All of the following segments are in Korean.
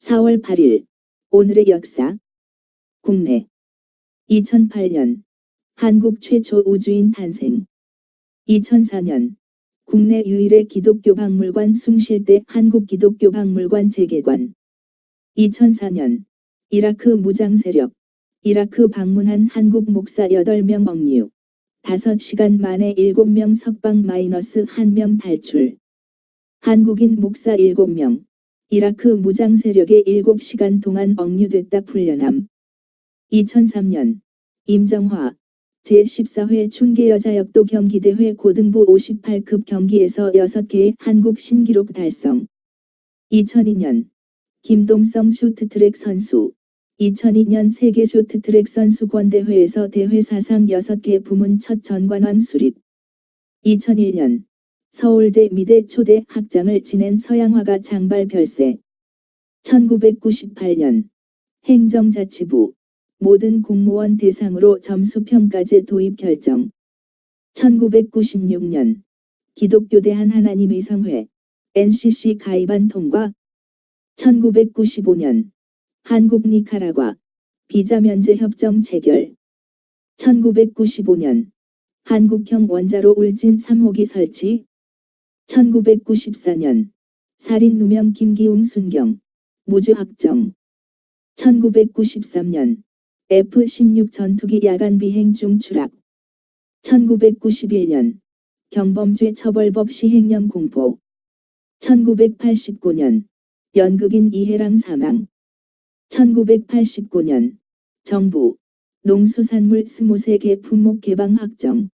4월 8일 오늘의 역사. 국내 2008년 한국 최초 우주인 탄생. 2004년 국내 유일의 기독교 박물관 숭실대 한국기독교박물관 재개관. 2004년 이라크 무장 세력 이라크 방문한 한국 목사 8명 억류. 5시간 만에 7명 석방 -1명 탈출. 한국인 목사 7명. 이라크 무장 세력에 7시간 동안 억류됐다 풀려남. 2003년 임정화 제14회 춘계여자역도 경기대회 고등부 58급 경기에서 6개의 한국 신기록 달성. 2002년 김동성 쇼트트랙 선수 2002년 세계 쇼트트랙 선수권대회에서 대회 사상 6개 부문 첫 전관왕 수립. 2001년 서울대 미대 초대 학장을 지낸 서양화가 장발 별세. 1998년 행정자치부 모든 공무원 대상으로 점수평가제 도입 결정. 1996년 기독교대한 하나님의성회 NCC 가입안 통과. 1995년 한국 니카라과 비자 면제 협정 체결. 1995년 한국형 원자로 울진 3호기 설치. 1994년 살인 누명 김기웅 순경 무죄 확정. 1993년 F-16 전투기 야간 비행 중 추락. 1991년 경범죄 처벌법 시행령 공포. 1989년 연극인 이해랑 사망. 1989년 정부 농수산물 23개 품목 개방 확정.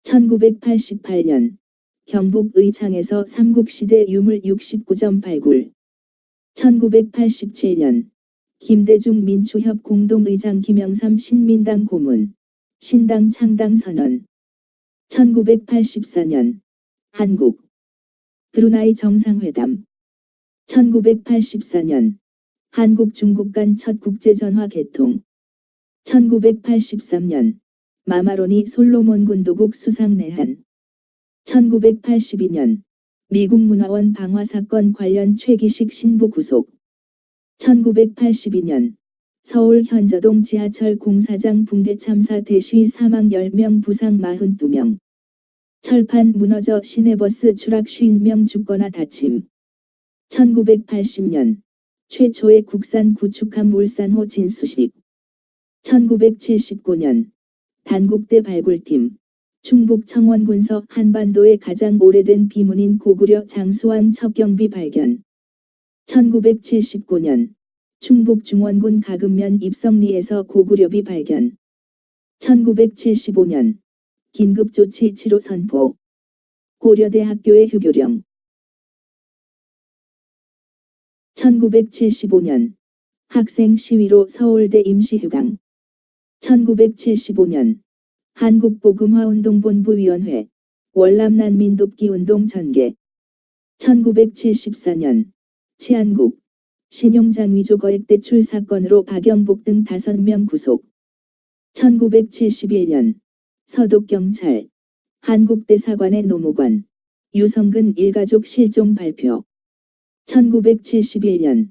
1988년 경북 의창에서 삼국시대 유물 69점 발굴. 1987년 김대중 민추협 공동의장 김영삼 신민당 고문. 신당 창당 선언. 1984년 한국 브루나이 정상회담. 1984년 한국 중국 간 첫 국제전화 개통. 1983년 마마로니 솔로몬 군도국 수상 내한. 1982년 미국 문화원 방화 사건 관련 최기식 신부 구속. 1982년 서울 현저동 지하철 공사장 붕괴 참사 대시 사망 10명 부상 42명. 철판 무너져 시내버스 추락 50명 죽거나 다침. 1980년 최초의 국산 구축함 울산호 진수식. 1979년 단국대 발굴팀 충북 청원군서 한반도의 가장 오래된 비문인 고구려 장수왕 첩경비 발견. 1979년 충북 중원군 가금면 입성리에서 고구려비 발견. 1975년 긴급조치 7호 선포. 고려대학교의 휴교령. 1975년 학생 시위로 서울대 임시휴강. 1975년 한국복음화운동본부위원회 월남난민돕기운동 전개. 1974년 치안국 신용장위조 거액대출 사건으로 박영복 등 5명 구속. 1971년 서독경찰 한국대사관의 노무관 유성근 일가족 실종 발표. 1971년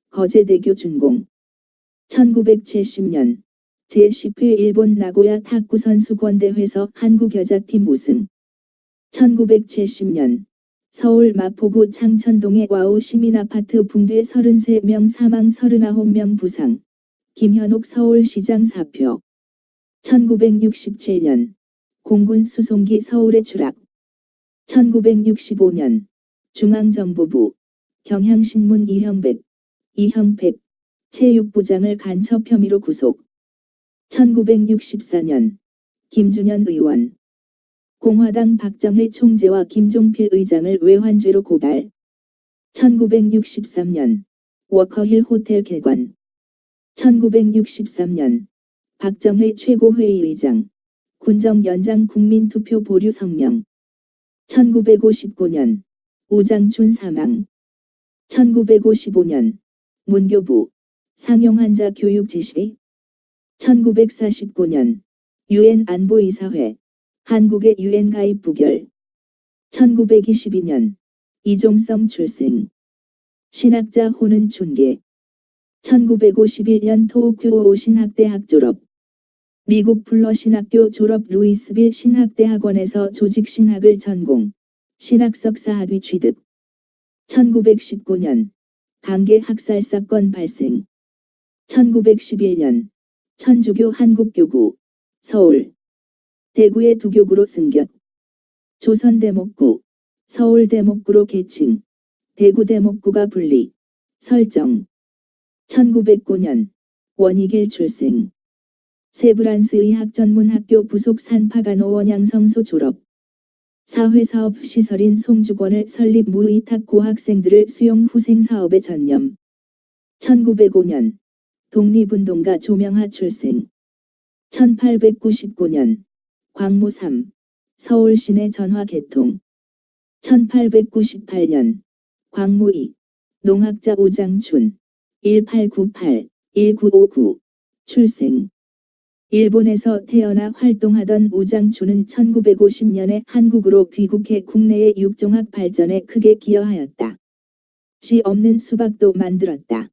거제대교 준공. 1970년 제10회 일본 나고야 탁구 선수권대회에서 한국 여자팀 우승. 1970년 서울 마포구 창천동의 와우 시민아파트 붕괴 33명 사망 39명 부상. 김현옥 서울시장 사표. 1967년 공군 수송기 서울에 추락. 1965년 중앙정보부 경향신문 이형백 체육부장을 간첩 혐의로 구속. 1964년 김준현 의원 공화당 박정희 총재와 김종필 의장을 외환죄로 고발. 1963년 워커힐 호텔 개관. 1963년 박정희 최고회의의장 군정 연장 국민투표 보류 성명. 1959년 우장춘 사망. 1955년 문교부 상용환자 교육 지시. 1949년 유엔 안보이사회 한국의 유엔 가입 부결. 1922년 이종성 출생. 신학자 호는 춘계. 1951년 도쿄 신학대학 졸업. 미국 블러 신학교 졸업. 루이스빌 신학대학원에서 조직신학을 전공. 신학석사 학위 취득. 1919년 강계 학살 사건 발생. 1911년 천주교 한국교구 서울 대구의 두 교구로 승격. 조선대목구 서울대목구로 계층. 대구대목구가 분리 설정. 1909년 원익일 출생. 세브란스 의학전문학교 부속 산파간호 원양성소 졸업. 사회사업 시설인 송주권을 설립. 무의탁 고학생들을 수용 후생사업에 전념. 1905년 독립운동가 조명하 출생. 1899년 광무 3 서울시내 전화 개통. 1898년 광무 2 농학자 오장춘 1898-1959 출생. 일본에서 태어나 활동하던 오장춘은 1950년에 한국으로 귀국해 국내의 육종학 발전에 크게 기여하였다. 씨 없는 수박도 만들었다.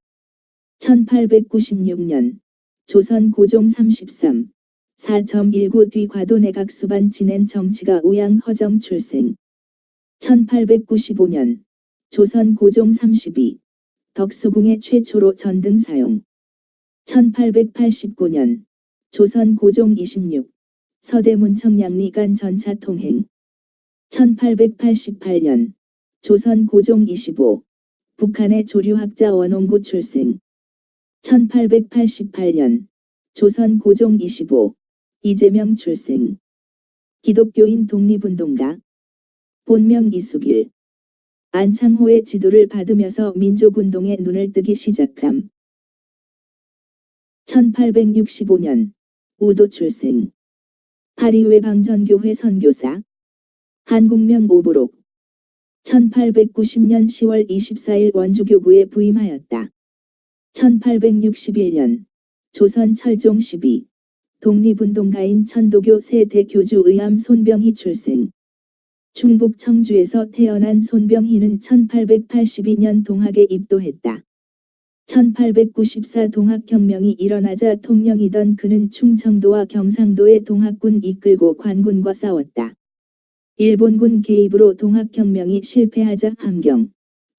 1896년 조선 고종 33 4.19 뒤 과도 내각 수반 지낸 정치가 오양 허정 출생. 1895년 조선 고종 32 덕수궁의 최초로 전등 사용. 1889년 조선 고종 26 서대문 청량리간 전차 통행. 1888년 조선 고종 25 북한의 조류학자 원홍구 출생. 1888년 조선 고종 25 이재명 출생. 기독교인 독립운동가. 본명 이수길. 안창호의 지도를 받으면서 민족운동에 눈을 뜨기 시작함. 1865년 우도 출생. 파리 외방전교회 선교사. 한국명 오보록. 1890년 10월 24일 원주교구에 부임하였다. 1861년 조선 철종 12 독립운동가인 천도교 세대 교주 의암 손병희 출생. 충북 청주에서 태어난 손병희는 1882년 동학에 입도했다. 1894 동학혁명이 일어나자 통령이던 그는 충청도와 경상도의 동학군 이끌고 관군과 싸웠다. 일본군 개입으로 동학혁명이 실패하자 함경,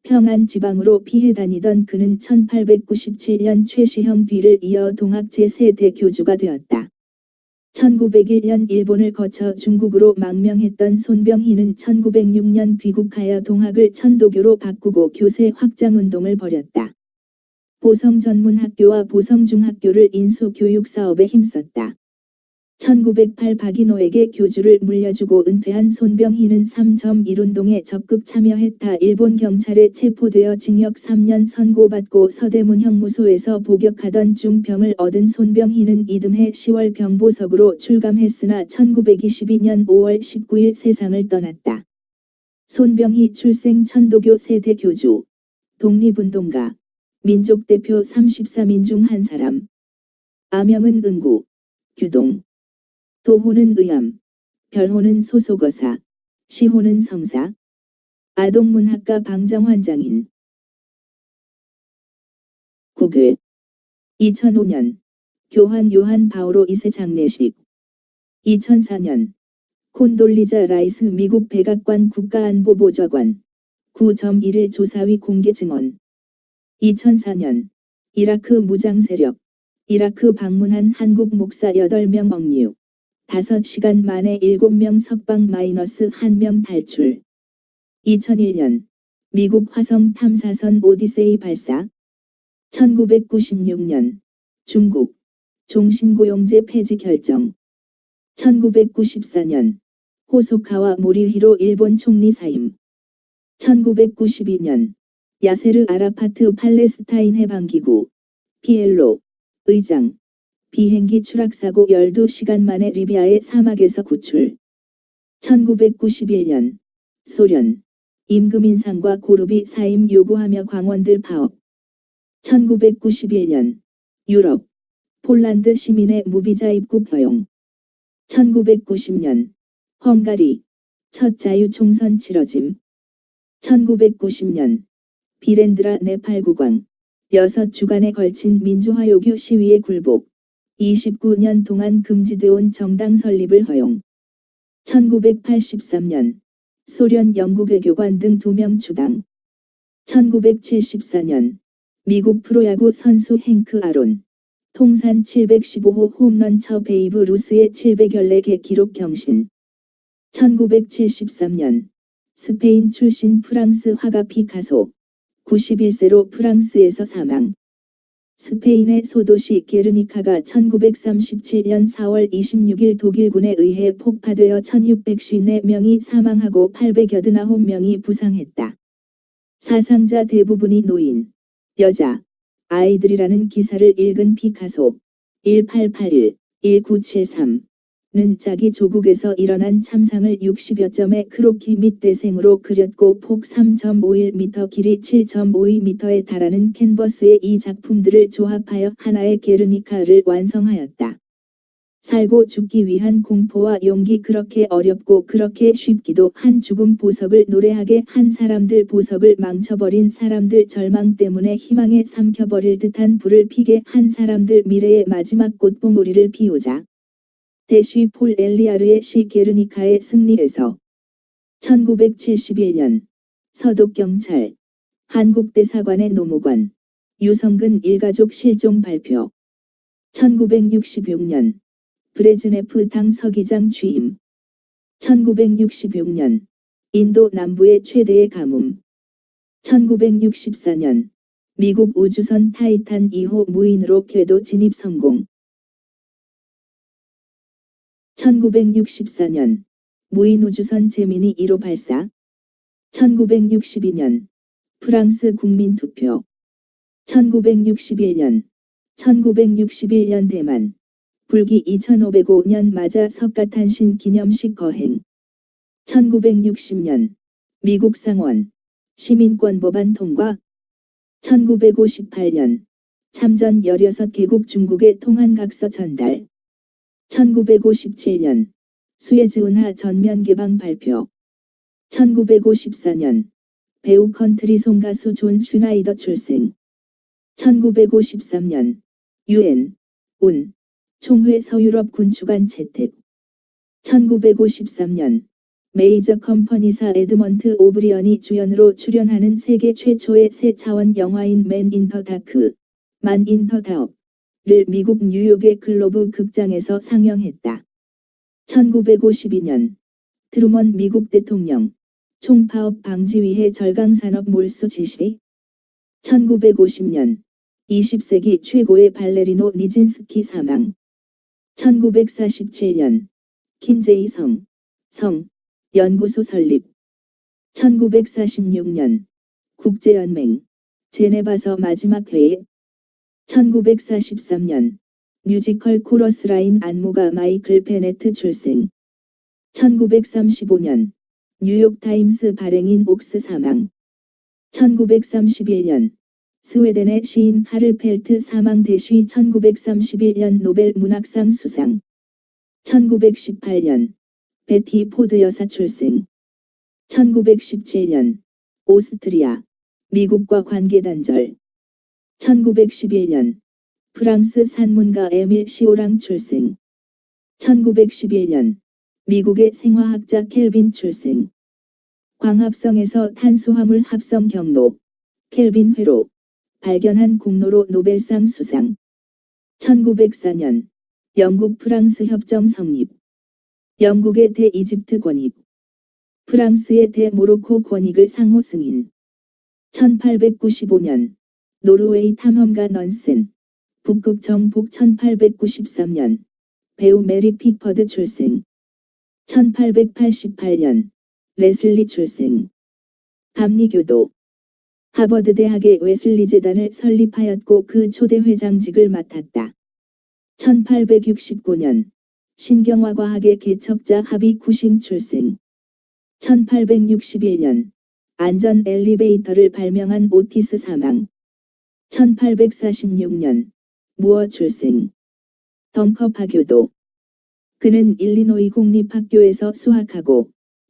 평안 지방으로 피해 다니던 그는 1897년 최시형 뒤를 이어 동학 제3대 교주가 되었다. 1901년 일본을 거쳐 중국으로 망명했던 손병희는 1906년 귀국하여 동학을 천도교로 바꾸고 교세 확장운동을 벌였다. 보성전문학교와 보성중학교를 인수 교육사업에 힘썼다. 1908 박인호에게 교주를 물려주고 은퇴한 손병희는 3.1운동에 적극 참여했다. 일본 경찰에 체포되어 징역 3년 선고받고 서대문 형무소에서 복역하던 중 병을 얻은 손병희는 이듬해 10월 병보석으로 출감했으나 1922년 5월 19일 세상을 떠났다. 손병희 출생. 천도교 세대 교주. 독립운동가. 민족대표 34민 중 한 사람. 아명은 은구. 규동. 도호는 의암, 별호는 소속어사, 시호는 성사. 아동문학가 방정환장인. 국외 2005년 교황 요한 바오로 2세 장례식. 2004년 콘돌리자 라이스 미국 백악관 국가안보보좌관 9.1일 조사위 공개 증언. 2004년 이라크 무장세력 이라크 방문한 한국 목사 8명 억류. 5시간 만에 7명 석방 -1명 탈출. 2001년 미국 화성 탐사선 오디세이 발사. 1996년 중국 종신고용제 폐지 결정. 1994년 호소카와 모리히로 일본 총리 사임. 1992년 야세르 아라파트 팔레스타인 해방기구 PLO 의장. 비행기 추락사고 12시간 만에 리비아의 사막에서 구출. 1991년 소련 임금 인상과 고르비 사임 요구하며 광원들 파업. 1991년 유럽 폴란드 시민의 무비자 입국 허용. 1990년 헝가리 첫 자유총선 치러짐. 1990년 비렌드라 네팔 국왕 6주간에 걸친 민주화 요구 시위에 굴복. 29년 동안 금지되어온 정당 설립을 허용. 1983년 소련 영국 외교관 등 2명 추방. 1974년 미국 프로야구 선수 행크 아론 통산 715호 홈런 쳐 베이브 루스의 714개 기록 경신. 1973년 스페인 출신 프랑스 화가 피카소 91세로 프랑스에서 사망. 스페인의 소도시 게르니카가 1937년 4월 26일 독일군에 의해 폭파되어 1654명이 사망하고 889명이 부상했다. 사상자 대부분이 노인, 여자, 아이들이라는 기사를 읽은 피카소 1881-1973는 자기 조국에서 일어난 참상을 60여 점의 크로키 및 대생으로 그렸고 폭 3.51m 길이 7.52m에 달하는 캔버스에 이 작품들을 조합하여 하나의 게르니카를 완성하였다. 살고 죽기 위한 공포와 용기, 그렇게 어렵고 그렇게 쉽기도 한 죽음, 보석을 노래하게 한 사람들, 보석을 망쳐버린 사람들, 절망 때문에 희망에 삼켜버릴 듯한 불을 피게 한 사람들, 미래의 마지막 꽃봉오리를 피우자. 대쉬 폴 엘리아르의 시 게르니카의 승리에서. 1971년 서독경찰 한국대사관의 노무관 유성근 일가족 실종 발표. 1966년 브레즈네프 당 서기장 취임. 1966년 인도 남부의 최대의 가뭄. 1964년 미국 우주선 타이탄 2호 무인으로 궤도 진입 성공. 1964년 무인우주선 제미니 1호 발사. 1962년 프랑스 국민투표. 1961년 대만 불기 2505년 맞아 석가탄신 기념식 거행. 1960년 미국 상원 시민권 법안 통과. 1958년 참전 16개국 중국의 통한각서 전달. 1957년 수에즈 운하 전면 개방 발표. 1954년 배우 컨트리송 가수 존 슈나이더 출생. 1953년 UN 운 총회 서유럽 군축안 채택. 1953년 메이저 컴퍼니사 에드먼트 오브리언이 주연으로 출연하는 세계 최초의 새 차원 영화인 맨 인 더 다크 만 인 더 다크를 미국 뉴욕의 글로브 극장에서 상영했다. 1952년 트루먼 미국 대통령 총파업 방지위해 절강산업 몰수 지시. 1950년 20세기 최고의 발레리노 니진스키 사망. 1947년 킨제이 성 연구소 설립. 1946년 국제연맹 제네바서 마지막 회의. 1943년 뮤지컬 코러스 라인 안무가 마이클 베네트 출생. 1935년 뉴욕타임스 발행인 옥스 사망. 1931년 스웨덴의 시인 하를펠트 사망. 대쉬 1931년 노벨 문학상 수상. 1918년 베티 포드 여사 출생. 1917년 오스트리아 미국과 관계 단절. 1911년 프랑스 산문가 에밀 시오랑 출생. 1911년 미국의 생화학자 켈빈 출생. 광합성에서 탄수화물 합성 경로 켈빈 회로 발견한 공로로 노벨상 수상. 1904년 영국 프랑스 협정 성립. 영국의 대이집트 권익, 프랑스의 대모로코 권익을 상호 승인. 1895년 노르웨이 탐험가 넌센 북극 정복. 1893년 배우 메리 픽퍼드 출생. 1888년 레슬리 출생. 감리교도 하버드 대학의 웨슬리 재단을 설립하였고 그 초대 회장직을 맡았다. 1869년 신경화과학의 개척자 하비 쿠싱 출생. 1861년 안전 엘리베이터를 발명한 오티스 사망. 1846년 무어 출생. 덩커 파교도. 그는 일리노이 공립학교에서 수학하고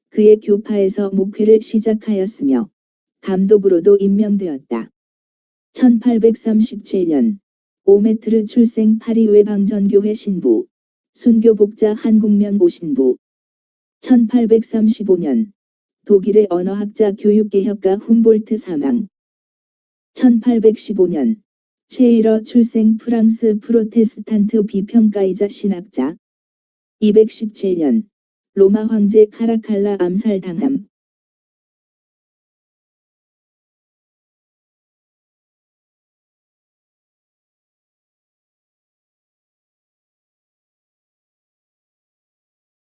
그의 교파에서 목회를 시작하였으며 감독으로도 임명되었다. 1837년 오메트르 출생 파리 외방전교회 신부 순교복자 한국면 오신부 1835년 독일의 언어학자 교육개혁가 훔볼트 사망 1815년 셰이러 출생 프랑스 프로테스탄트 비평가이자 신학자 217년 로마 황제 카라칼라 암살당함